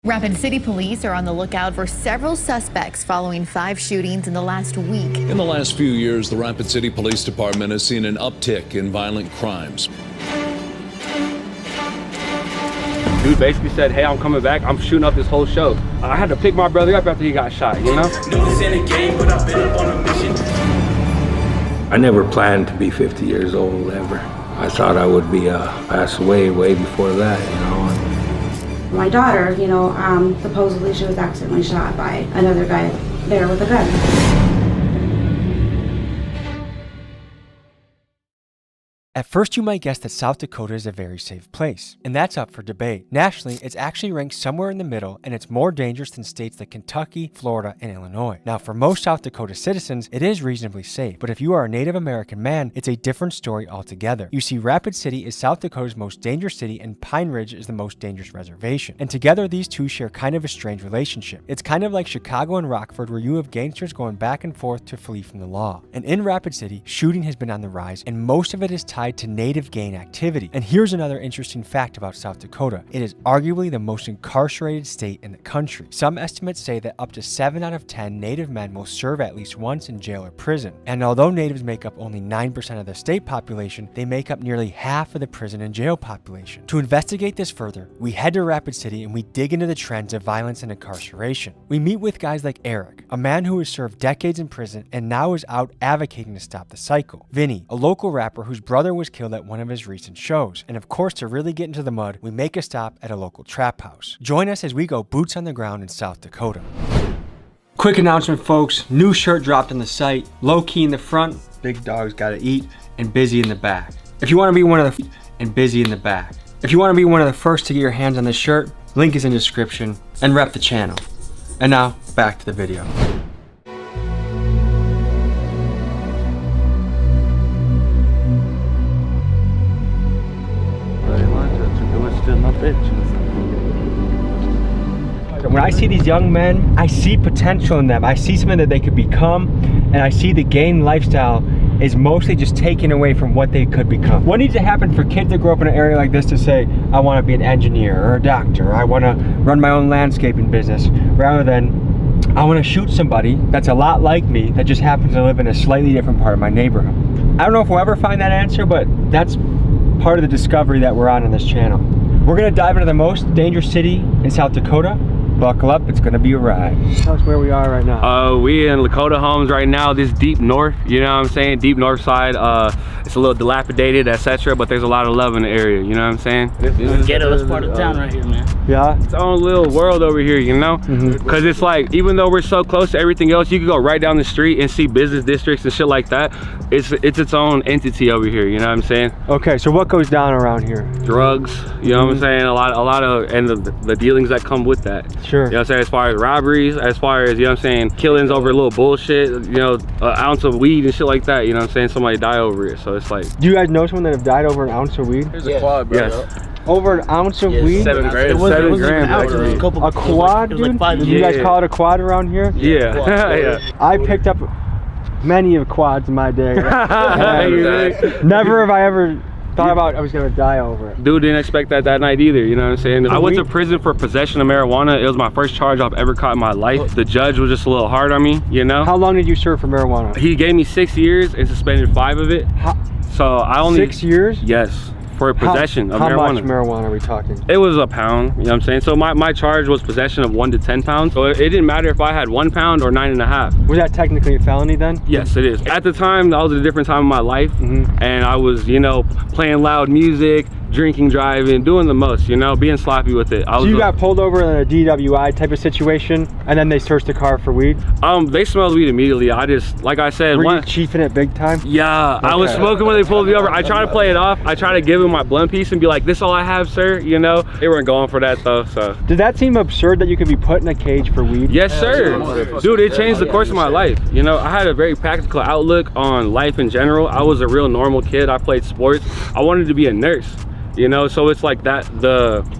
Rapid City police are on the lookout for several suspects following 5 shootings in the last week. In the last few years, the Rapid City Police Department has seen an uptick in violent crimes. Dude basically said, hey, I'm coming back. I'm shooting up this whole show. I had to pick my brother up after he got shot, you know? I never planned to be 50 years old, ever. I thought I would be passed away way before that, you know? My daughter, supposedly she was accidentally shot by another guy there with a gun. At first, you might guess that South Dakota is a very safe place, and that's up for debate. Nationally, it's actually ranked somewhere in the middle, and it's more dangerous than states like Kentucky, Florida, and Illinois. Now, for most South Dakota citizens, it is reasonably safe, but if you are a Native American man, it's a different story altogether. You see, Rapid City is South Dakota's most dangerous city, and Pine Ridge is the most dangerous reservation. And together, these two share kind of a strange relationship. It's kind of like Chicago and Rockford, where you have gangsters going back and forth to flee from the law. And in Rapid City, shooting has been on the rise, and most of it is tied to native gang activity. And here's another interesting fact about South Dakota. It is arguably the most incarcerated state in the country. Some estimates say that up to 7 out of 10 native men will serve at least once in jail or prison. And although natives make up only 9% of the state population, they make up nearly half of the prison and jail population. To investigate this further, we head to Rapid City and we dig into the trends of violence and incarceration. We meet with guys like Eric, a man who has served decades in prison and now is out advocating to stop the cycle. Vinny, a local rapper whose brother was killed at one of his recent shows. And of course, to really get into the mud, we make a stop at a local trap house. Join us as we go boots on the ground in South Dakota. Quick announcement, folks. New shirt dropped on the site. Low key in the front, big dogs gotta eat, and busy in the back. If you want to be one of the If you want to be one of the first to get your hands on this shirt, link is in the description, and rep the channel. And now, back to the video. When I see these young men, I see potential in them. I see something that they could become, and I see the gang lifestyle is mostly just taken away from what they could become. What needs to happen for kids that grow up in an area like this to say, I want to be an engineer or a doctor, or I want to run my own landscaping business, rather than I want to shoot somebody that's a lot like me that just happens to live in a slightly different part of my neighborhood. I don't know if we'll ever find that answer, but that's part of the discovery that we're on in this channel. We're going to dive into the most dangerous city in South Dakota. Buckle up, it's gonna be a ride. Tell us where we are right now. We in Dakota Homes right now, this deep north, you know what I'm saying? Deep north side. It's a little dilapidated, etc., but there's a lot of love in the area, you know what I'm saying? Ghettoest part of town right here, man. Yeah? It's our own little world over here, you know? Because it's like, even though we're so close to everything else, you can go right down the street and see business districts and shit like that. It's its own entity over here, you know what I'm saying? Okay, so what goes down around here? Drugs, you know what I'm saying? A lot of, and the dealings that come with that. Sure. You know what I'm saying? As far as robberies, as far as, you know what I'm saying, killings over a little bullshit, you know, an ounce of weed and shit like that, you know what I'm saying? Somebody die over it, so it's like. Do you guys know someone that have died over an ounce of weed? There's a quad, bro. Yes. Over an ounce of weed? 7 grams. It wasn't even an grams. ounce, it was a couple. A quad, it was dude? like 5 You guys call it a quad around here? Yeah. Yeah. I picked up many of quads in my day. Never have I ever thought about I was gonna die over it. Dude didn't expect that night either, you know what I'm saying? I went to prison for possession of marijuana. It was my first charge I've ever caught in my life. The judge was just a little hard on me, you know? How long did you serve for marijuana? He gave me 6 years and suspended 5 of it. So I only 6 years? Yes, for possession of marijuana. How much marijuana are we talking? It was a pound, you know what I'm saying? So my charge was possession of 1 to 10 pounds. So it didn't matter if I had 1 pound or 9.5. Was that technically a felony then? Yes, it is. At the time, that was a different time of my life. And I was, you know, playing loud music, drinking, driving, doing the most, you know, being sloppy with it. So you got pulled over in a DWI type of situation, and then they searched the car for weed? They smelled weed immediately. I just, like I said, were you chiefing it big time? Yeah, okay. I was smoking when they pulled me over. I try to play it off. I try to give them my blunt piece and be like, this all I have, sir, you know? They weren't going for that though, so. Did that seem absurd that you could be put in a cage for weed? Yes, sir. Dude, it changed the course of my life. You know, I had a very practical outlook on life in general. I was a real normal kid. I played sports. I wanted to be a nurse. You know, so it's like that.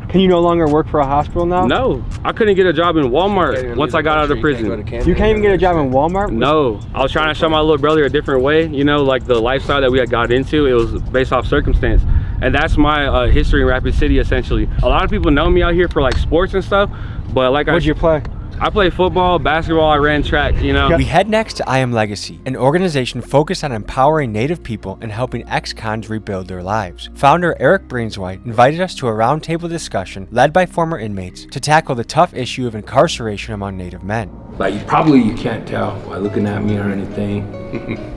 Can you no longer work for a hospital now? No, I couldn't get a job in Walmart once I got out of prison. You can't even get a job in Walmart? No, I was trying to show my little brother a different way. You know, like the lifestyle that we had got into, it was based off circumstance. And that's my history in Rapid City, essentially. A lot of people know me out here for like sports and stuff, but like What'd you play? I play football, basketball, I ran track, you know. We head next to I Am Legacy, an organization focused on empowering Native people and helping ex-cons rebuild their lives. Founder Eric Brainswhite invited us to a roundtable discussion led by former inmates to tackle the tough issue of incarceration among Native men. Like, you can't tell by looking at me or anything,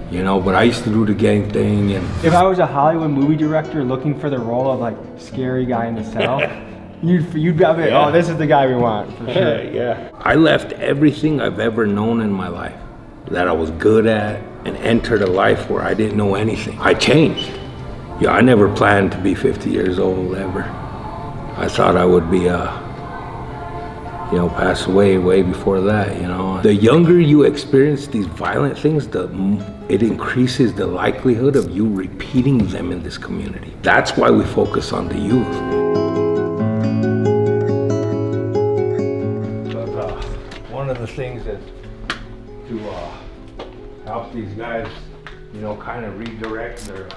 you know, but I used to do the gang thing. And If I was a Hollywood movie director looking for the role of like scary guy in the cell, you'd be like, oh, this is the guy we want, for sure. Yeah. I left everything I've ever known in my life that I was good at and entered a life where I didn't know anything. I changed. Yeah, I never planned to be 50 years old ever. I thought I would be pass away way before that, you know. The younger you experience these violent things, it increases the likelihood of you repeating them in this community. That's why we focus on the youth. One of the things is to help these guys, you know, kind of redirect their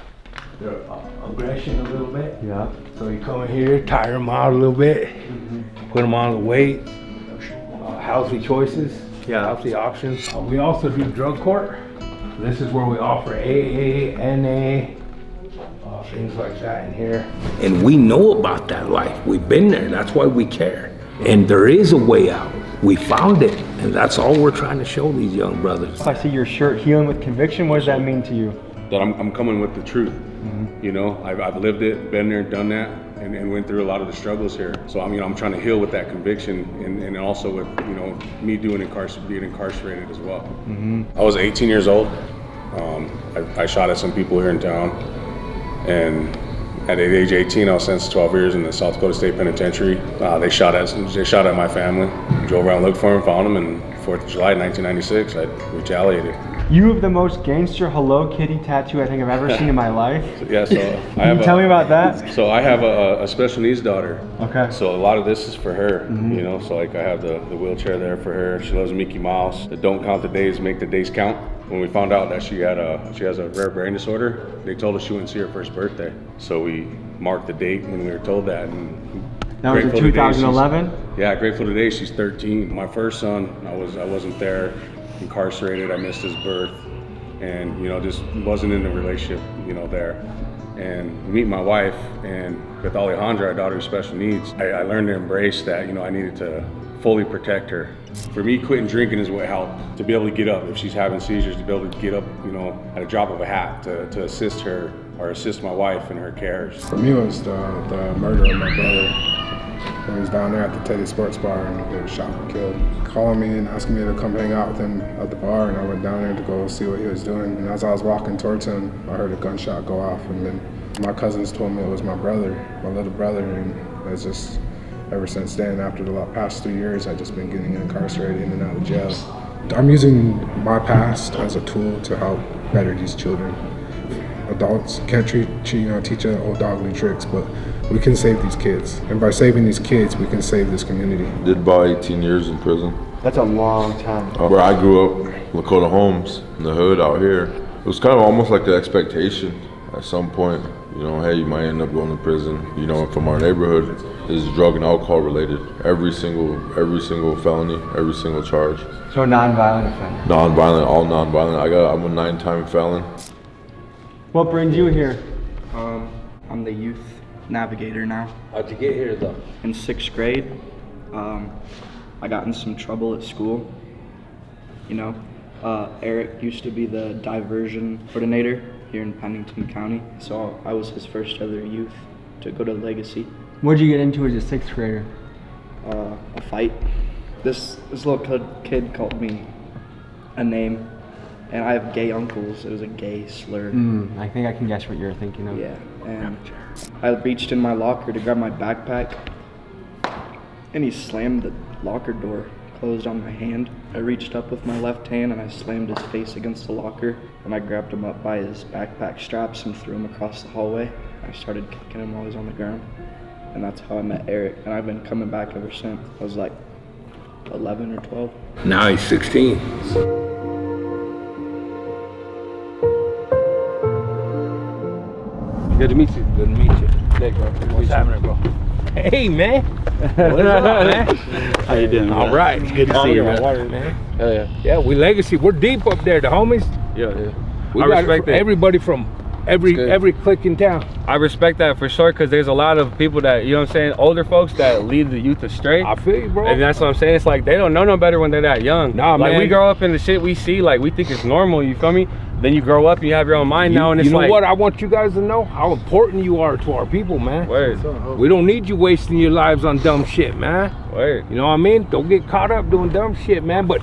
aggression a little bit. Yeah. So you come in here, tire them out a little bit, put them on the weight, healthy choices, healthy options. We also do drug court. This is where we offer AA, NA, things like that in here. And we know about that life. We've been there. That's why we care. And there is a way out. We found it, and that's all we're trying to show these young brothers. If I see your shirt, Healing with Conviction, what does that mean to you? That I'm coming with the truth. You know, I've lived it, been there, done that, and went through a lot of the struggles here. So I'm trying to heal with that conviction, and also with, you know, me being incarcerated as well. I was 18 years old. I shot at some people here in town, and at age 18, I was sentenced to 12 years in the South Dakota State Penitentiary. They shot at my family. Drove around, looked for them, found them, and 4th of July 1996, I retaliated. You have the most gangster Hello Kitty tattoo I think I've ever seen in my life. Yeah, so Can you tell me about that? So I have a special needs daughter. Okay. So a lot of this is for her, you know. So like I have the wheelchair there for her. She loves Mickey Mouse. The don't count the days, make the days count. When we found out that she has a rare brain disorder, they told us she wouldn't see her first birthday. So we marked the date when we were told that. And that was in 2011? Yeah, grateful today she's 13. My first son, I wasn't there, incarcerated. I missed his birth, and you know, just wasn't in the relationship, you know, there. And meet my wife, and with Alejandra, our daughter with special needs, I learned to embrace that, you know, I needed to fully protect her. For me, quitting drinking is what helped, to be able to get up if she's having seizures, to be able to get up, you know, at a drop of a hat, to assist her or assist my wife in her cares. For me, it was the murder of my brother. He was down there at the Teddy Sports Bar and he was shot and killed. Calling me and asking me to come hang out with him at the bar, and I went down there to go see what he was doing. And as I was walking towards him, I heard a gunshot go off, and then my cousins told me it was my brother, my little brother, and it's just, ever since then, after the past 3 years, I've just been getting incarcerated in and out of jail. I'm using my past as a tool to help better these children. Adults can't teach old dog new tricks, but we can save these kids. And by saving these kids, we can save this community. Did about 18 years in prison. That's a long time. Where I grew up, Dakota Homes, in the hood out here, it was kind of almost like an expectation at some point. You know, hey, you might end up going to prison. You know, from our neighborhood is drug and alcohol related. Every single felony, every single charge. So non-violent offender. Non-violent, all non-violent. I'm a 9-time felon. What brings you here? I'm the youth navigator now. How'd you get here though? In 6th grade, I got in some trouble at school. You know, Eric used to be the diversion coordinator here in Pennington County, so I was his first ever youth to go to Legacy. What'd you get into as a 6th grader? A fight. This little kid called me a name, and I have gay uncles. It was a gay slur. I think I can guess what you're thinking of. Yeah, and I reached in my locker to grab my backpack, and he slammed the locker door closed on my hand. I reached up with my left hand and I slammed his face against the locker, and I grabbed him up by his backpack straps and threw him across the hallway. I started kicking him while he was on the ground, and that's how I met Eric, and I've been coming back ever since. I was like 11 or 12. Now he's 16. Good to meet you. Good to meet you. big, bro. What's happening, bro? Hey, man. What's up, man? How you doing? All right. It's good to see you, man. Water, man. Hell yeah. Yeah, we legacy. We're deep up there, the homies. Yeah. We I got respect that. everybody from every clique in town. I respect that for sure, because there's a lot of people that, you know what I'm saying, older folks that lead the youth astray. I feel you, bro. And that's what I'm saying. It's like they don't know no better when they're that young. Nah, like man. we grow up in the shit we see, like we think it's normal, you feel me? Then you grow up and you have your own mind now, and it's you know like, what? I want you guys to know how important you are to our people, man. Word. We don't need you wasting your lives on dumb shit, man. Word. You know what I mean? Don't get caught up doing dumb shit, man. But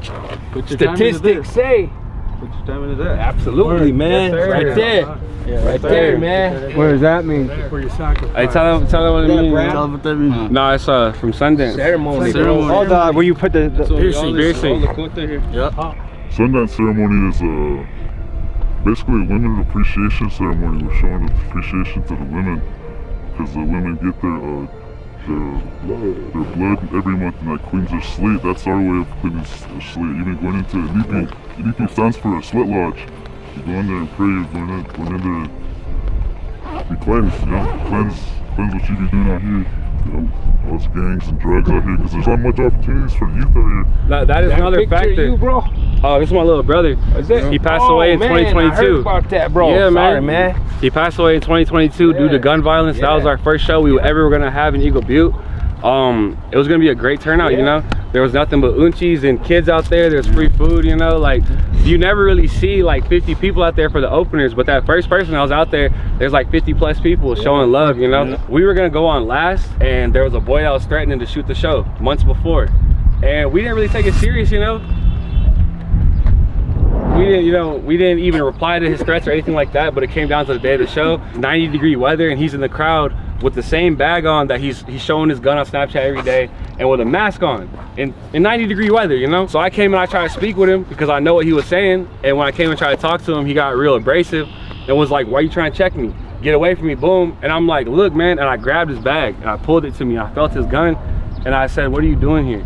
Put your time into statistics this. say, Put your time into that. absolutely, man. Yes, sir. Right there. Yeah, Right there, man. What does that mean? For your sacrifice. Hey, tell them what it means. Tell them what that means. No, it's from Sundance. Ceremony, bro. Ceremony. Oh, the where you put the Piercing. Yep. Sundance ceremony is basically a women's appreciation ceremony. We're showing appreciation to the women because the women get their blood every month in like Queens of Slate. That's our way of cleaning slate. Even going into Ilipi stands for a sweat lodge. You go in there and pray. You're going in there to be cleansed. You know, cleanse what you be doing out here. You know, all those gangs and drugs out here because there's not much opportunities for youth out here. That is another Picture factor. you, bro. Oh, this is my little brother. Is it? He passed away in man, 2022. I heard about that, bro. Yeah, Sorry, man. He passed away in 2022 due to gun violence. That was our first show we ever were gonna have in Eagle Butte. It was gonna be a great turnout, you know. There was nothing but unchies and kids out there. There's free food, you know. Like you never really see like 50 people out there for the openers, but that first person I was out there, there's like 50 plus people showing love, you know. We were gonna go on last, and there was a boy that was threatening to shoot the show months before, and we didn't really take it serious, you know. We didn't even reply to his threats or anything like that, but it came down to the day of the show, 90-degree weather, and he's in the crowd with the same bag on that he's showing his gun on Snapchat every day, and with a mask on in 90-degree weather, you know. So I came and I tried to speak with him because I know what he was saying, and when I came and tried to talk to him, he got real abrasive and was like, why are you trying to check me? Get away from me, boom. And I'm like, look, man, and I grabbed his bag and I pulled it to me. I felt his gun and I said, what are you doing here?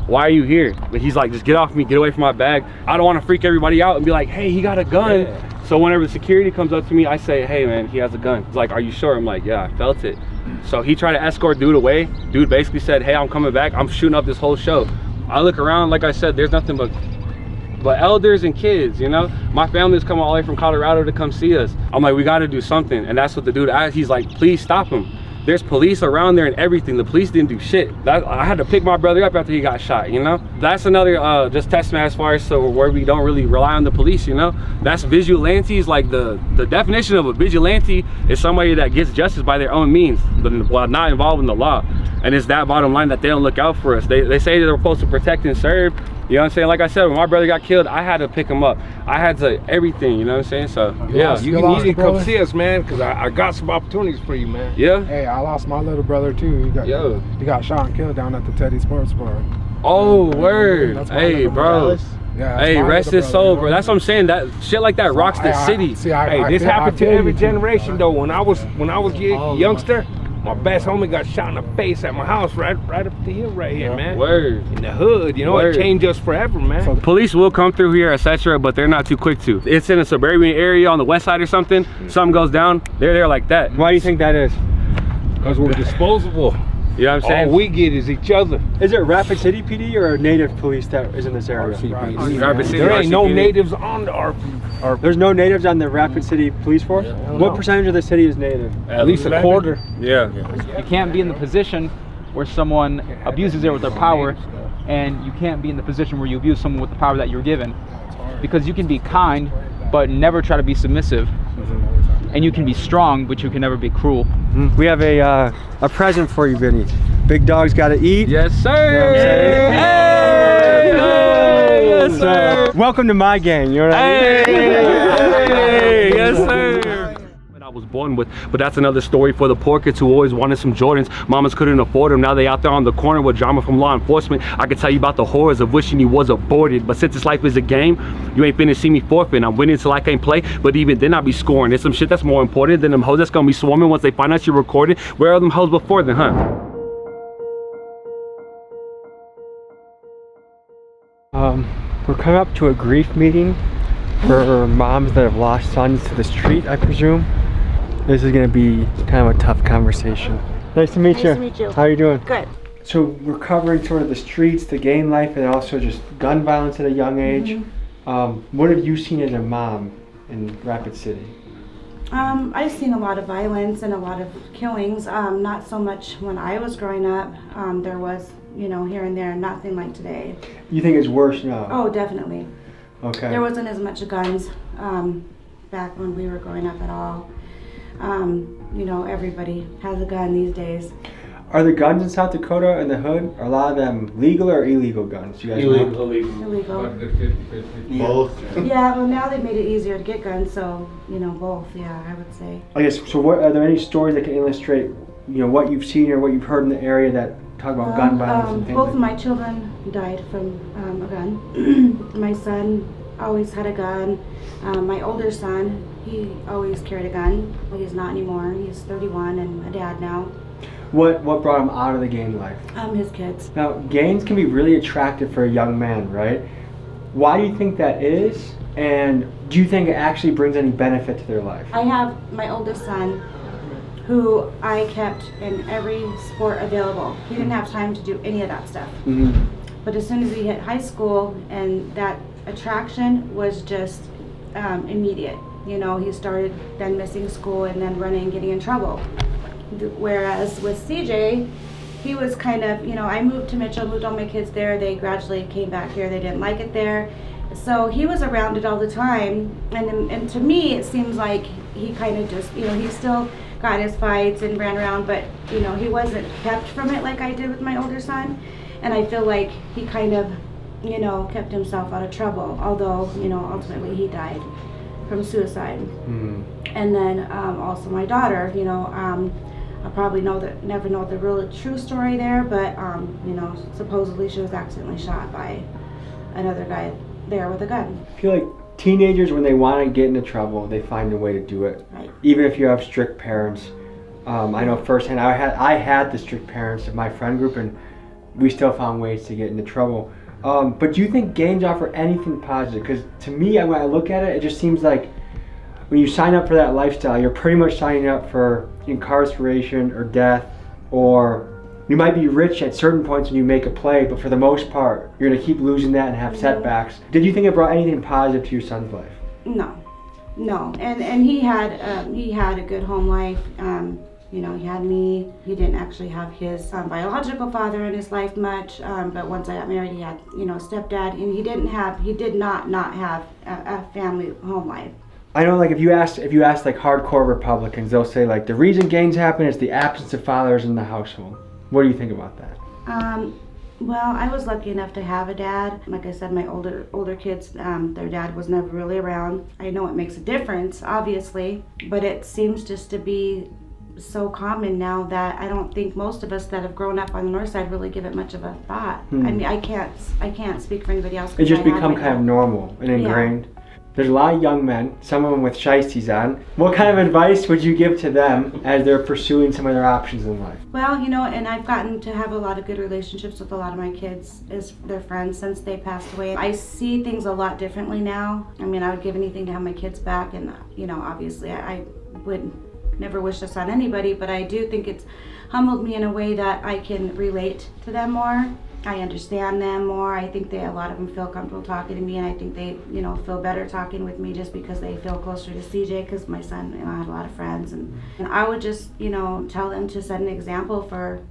Why are you here? But he's like, just get off me, get away from my bag. I don't want to freak everybody out and be like, hey, he got a gun. So whenever the security comes up to me, I say, hey man, he has a gun. He's like, are you sure? I'm like, yeah, I felt it. So he tried to escort dude away. Dude basically said, hey, I'm coming back. I'm shooting up this whole show. I look around, like I said, there's nothing but elders and kids, you know. My family's come all the way from Colorado to come see us. I'm like, we got to do something. And that's what the dude asked. He's like, please stop him. There's police around there and everything. The police didn't do shit. I had to pick my brother up after he got shot, you know. That's another just testament as far as where we don't really rely on the police, you know. That's vigilantes. Like the definition of a vigilante is somebody that gets justice by their own means, but while not involved in the law. And it's that bottom line that they don't look out for us. They say they're supposed to protect and serve. You know what I'm saying? Like I said, when my brother got killed, I had to pick him up. I had to everything, you know what I'm saying? So yeah, you need to come see us, man, because I got some opportunities for you, man. Yeah. Hey, I lost my little brother too. He got shot and killed down at the Teddy Sports Bar. Oh, word. Hey, bro. Yeah, hey, rest his soul, bro. That's what I'm saying. That shit like that rocks the city. Hey, this happened to every generation though. When I was a youngster, my best homie got shot in the face at my house right up the hill right here, man. Word. In the hood, you know, it changed us forever, man. So police will come through here, etc., but they're not too quick to. It's in a suburban area on the west side or something. Something goes down, they're there like that. Why do you think that is? Because we're disposable. You know what I'm saying? All we get is each other. Is it Rapid City PD or native police that is in this area? Rapid City, there ain't no natives on the RP. There's no natives on the Rapid City Police Force? What percentage of the city is native? At least a quarter. Yeah. You can't be in the position where someone abuses it with their power, and you can't be in the position where you abuse someone with the power that you're given. Because you can be kind, but never try to be submissive. And you can be strong, but you can never be cruel. We have a present for you, Vinny. Big dog's got to eat. Yes, sir. You know what I'm saying? Hey, yes, sir. Welcome to my gang. You know what I mean? Hey, yes, sir. I was born with, but that's another story for the poor kids who always wanted some Jordans. Mamas couldn't afford them. Now they out there on the corner with drama from law enforcement. I could tell you about the horrors of wishing you was aborted, but since this life is a game, you ain't finna see me forfeit. I'm winning till I can't play, but even then I be scoring. There's some shit that's more important than them hoes that's gonna be swarming once they find out you're recorded. Where are them hoes before then, huh? We're coming up to a grief meeting for moms that have lost sons to the street, I presume. This is gonna be kind of a tough conversation. Nice to meet you. Nice to meet you. How are you doing? Good. So we're covering sort of the streets, the gang life, and also just gun violence at a young age. What have you seen as a mom in Rapid City? I've seen a lot of violence and a lot of killings. Not so much when I was growing up. There was, you know, here and there, nothing like today. You think it's worse now? Oh, definitely. Okay. There wasn't as much guns back when we were growing up at all. You know, everybody has a gun these days. Are the guns in South Dakota in the hood, are a lot of them legal or illegal guns? You guys know? Illegal. Both. Yeah, well now they've made it easier to get guns, so, you know, both, yeah, I would say. I guess, so what, are there any stories that can illustrate, you know, what you've seen or what you've heard in the area that talk about gun violence and things both like of my children died from a gun. My son always had a gun. My older son, he always carried a gun. He's not anymore. He's 31 and a dad now. What brought him out of the gang life? His kids. Now, gangs can be really attractive for a young man, right? Why do you think that is? And do you think it actually brings any benefit to their life? I have my oldest son who I kept in every sport available. He didn't have time to do any of that stuff. But as soon as he hit high school, and that attraction was just immediate. You know, he started then missing school and then running and getting in trouble. Whereas with CJ, he was kind of, you know, I moved to Mitchell, moved all my kids there. They gradually came back here. They didn't like it there. So he was around it all the time. And to me, it seems like he kind of just, you know, he still got his fights and ran around, but, you know, he wasn't kept from it like I did with my older son. And I feel like he kind of, you know, kept himself out of trouble, although, you know, ultimately he died from suicide. And then also my daughter, you know, I probably never know the real true story there, but you know, supposedly she was accidentally shot by another guy there with a gun. I feel like teenagers, when they want to get into trouble, they find a way to do it. Right. Even if you have strict parents. I know firsthand, I had the strict parents of my friend group, and we still found ways to get into trouble. But do you think gangs offer anything positive? Because to me, when I look at it, it just seems like when you sign up for that lifestyle, you're pretty much signing up for incarceration or death, or you might be rich at certain points when you make a play, but for the most part, you're going to keep losing that and have setbacks. Did you think it brought anything positive to your son's life? No, and he had a good home life. You know, he had me. He didn't actually have his biological father in his life much, but once I got married, he had, you know, a stepdad, and he did not have a family home life. I know, like, if you ask like hardcore Republicans, they'll say like the reason gangs happen is the absence of fathers in the household. What do you think about that? Well, I was lucky enough to have a dad. Like I said, my older kids, their dad was never really around. I know it makes a difference, obviously, but it seems just to be so common now that I don't think most of us that have grown up on the north side really give it much of a thought. I mean, I can't speak for anybody else. It just become kind of normal and ingrained. Yeah. There's a lot of young men, some of them with shiesties on. What kind of advice would you give to them as they're pursuing some of their options in life? Well, you know, and I've gotten to have a lot of good relationships with a lot of my kids as their friends since they passed away. I see things a lot differently now. I mean, I would give anything to have my kids back, and, you know, obviously I would never wish this on anybody, but I do think it's humbled me in a way that I can relate to them more. I understand them more. I think a lot of them feel comfortable talking to me, and I think they, you know, feel better talking with me just because they feel closer to CJ, because my son, you know, I have a lot of friends, and I would just, you know, tell them to set an example for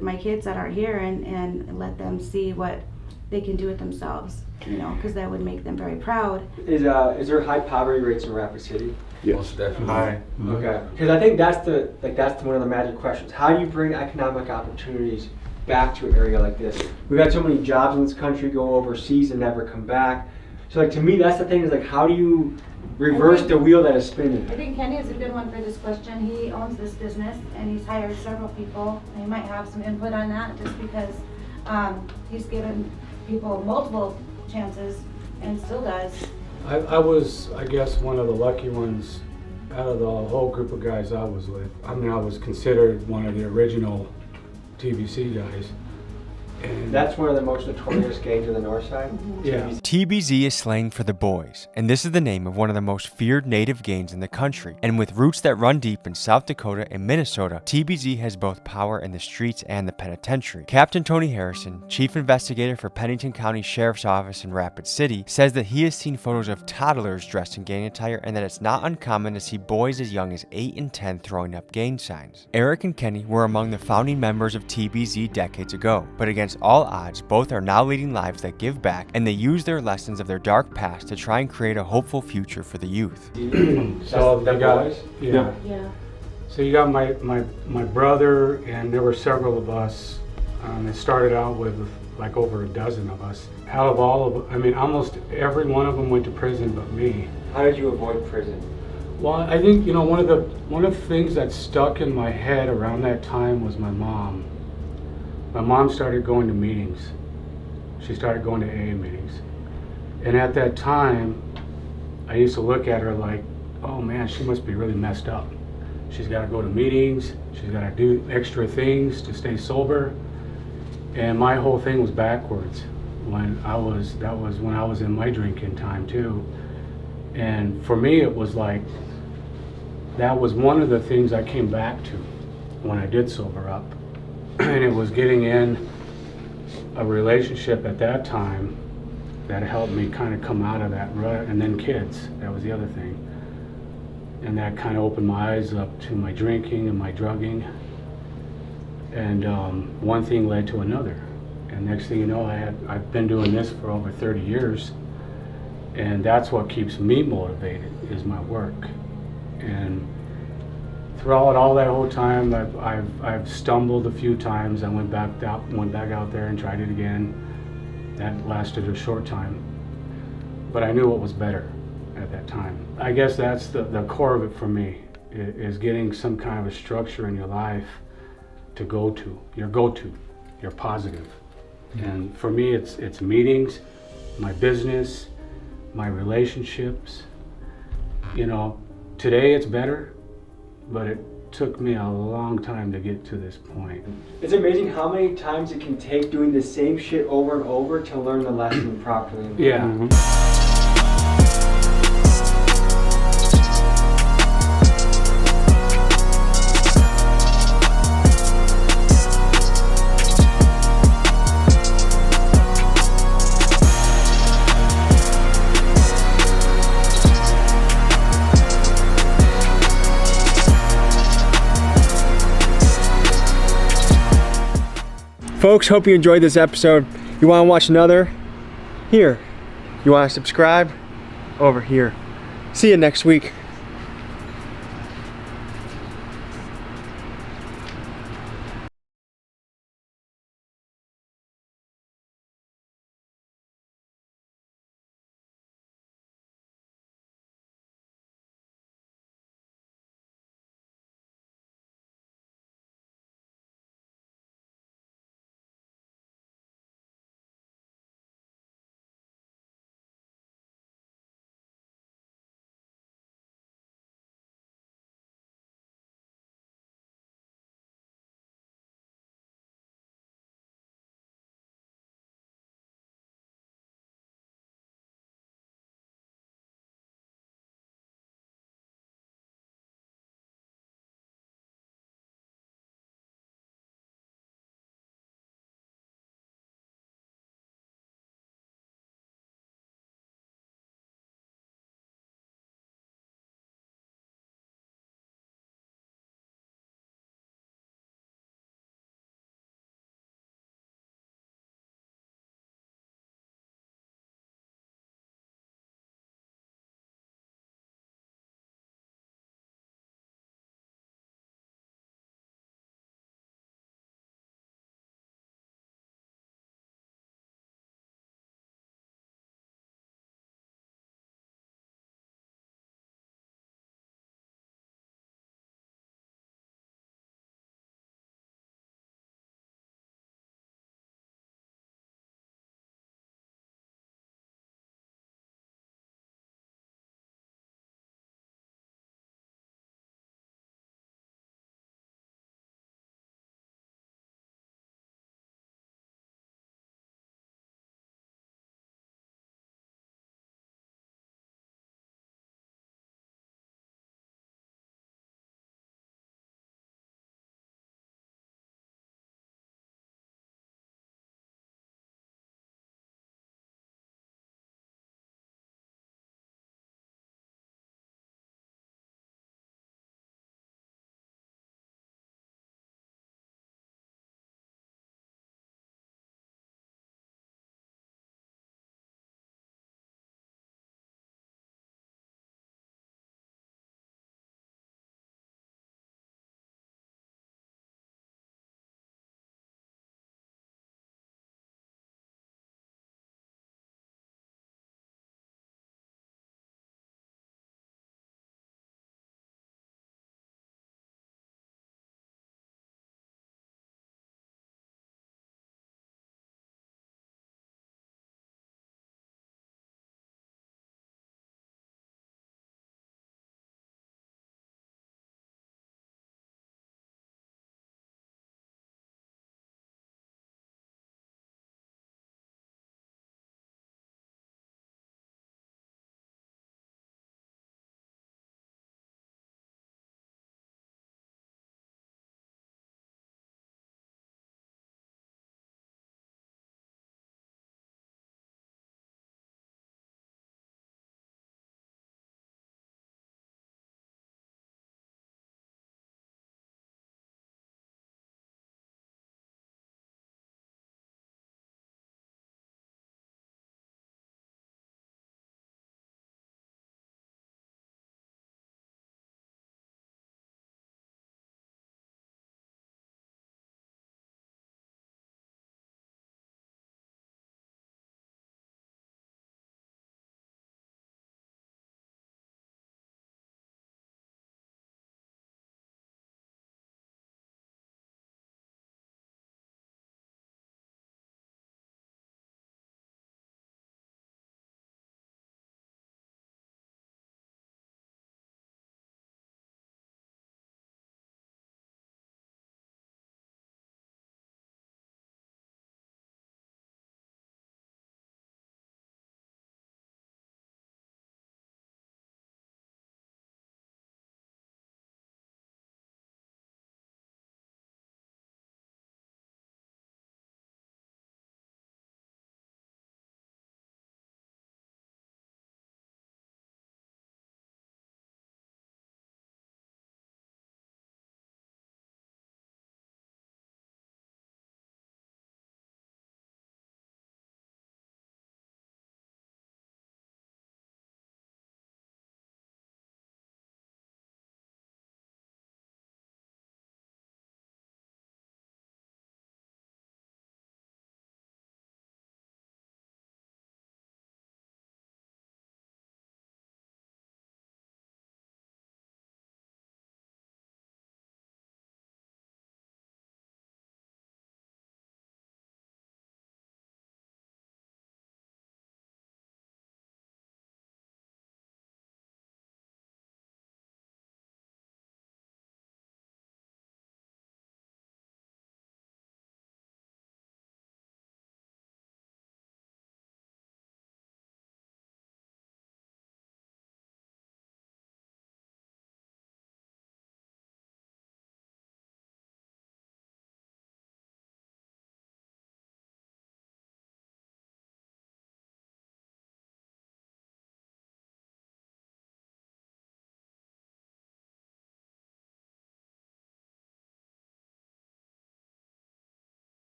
my kids that are here, and let them see what they can do with themselves, you know, because that would make them very proud. Is there high poverty rates in Rapid City? Yes, definitely. High. Okay. Because I think that's one of the magic questions. How do you bring economic opportunities back to an area like this? We've had so many jobs in this country go overseas and never come back. So, like, to me, that's the thing, is like, how do you reverse the wheel that is spinning? I think Kenny is a good one for this question. He owns this business, and he's hired several people. And he might have some input on that, just because he's given people multiple chances and still does. I was, I guess, one of the lucky ones out of the whole group of guys I was with. I mean, I was considered one of the original TBC guys. And That's one of the most notorious gangs on the north side? yeah. TBZ is slang for the boys, and this is the name of one of the most feared native gangs in the country. And with roots that run deep in South Dakota and Minnesota, TBZ has both power in the streets and the penitentiary. Captain Tony Harrison, chief investigator for Pennington County Sheriff's Office in Rapid City, says that he has seen photos of toddlers dressed in gang attire and that it's not uncommon to see boys as young as 8 and 10 throwing up gang signs. Eric and Kenny were among the founding members of TBZ decades ago, but against all odds, both are now leading lives that give back, and they use their lessons of their dark past to try and create a hopeful future for the youth. So they got, yeah. So you got my brother, and there were several of us. It started out with like over a dozen of us. Out of all of, I mean, almost every one of them went to prison but me. How did you avoid prison? Well, I think, you know, one of the things that stuck in my head around that time was my mom. My mom started going to meetings. She started going to AA meetings. And at that time, I used to look at her like, oh man, she must be really messed up. She's got to go to meetings. She's got to do extra things to stay sober. And my whole thing was backwards that was when I was in my drinking time too. And for me, it was like, that was one of the things I came back to when I did sober up. And it was getting in a relationship at that time that helped me kind of come out of that rut. And then kids, that was the other thing. And that kind of opened my eyes up to my drinking and my drugging. And one thing led to another. And next thing you know, I've been doing this for over 30 years. And that's what keeps me motivated, is my work. And throughout all that whole time, I've stumbled a few times. I went back out there and tried it again. That lasted a short time, but I knew what was better at that time. I guess that's the core of it for me, is getting some kind of a structure in your life to go to, your positive. And for me, it's meetings, my business, my relationships. You know, today it's better, but it took me a long time to get to this point. It's amazing how many times it can take doing the same shit over and over to learn the lesson properly. Yeah. Folks, hope you enjoyed this episode. You want to watch another? Here. You want to subscribe? Over here. See you next week.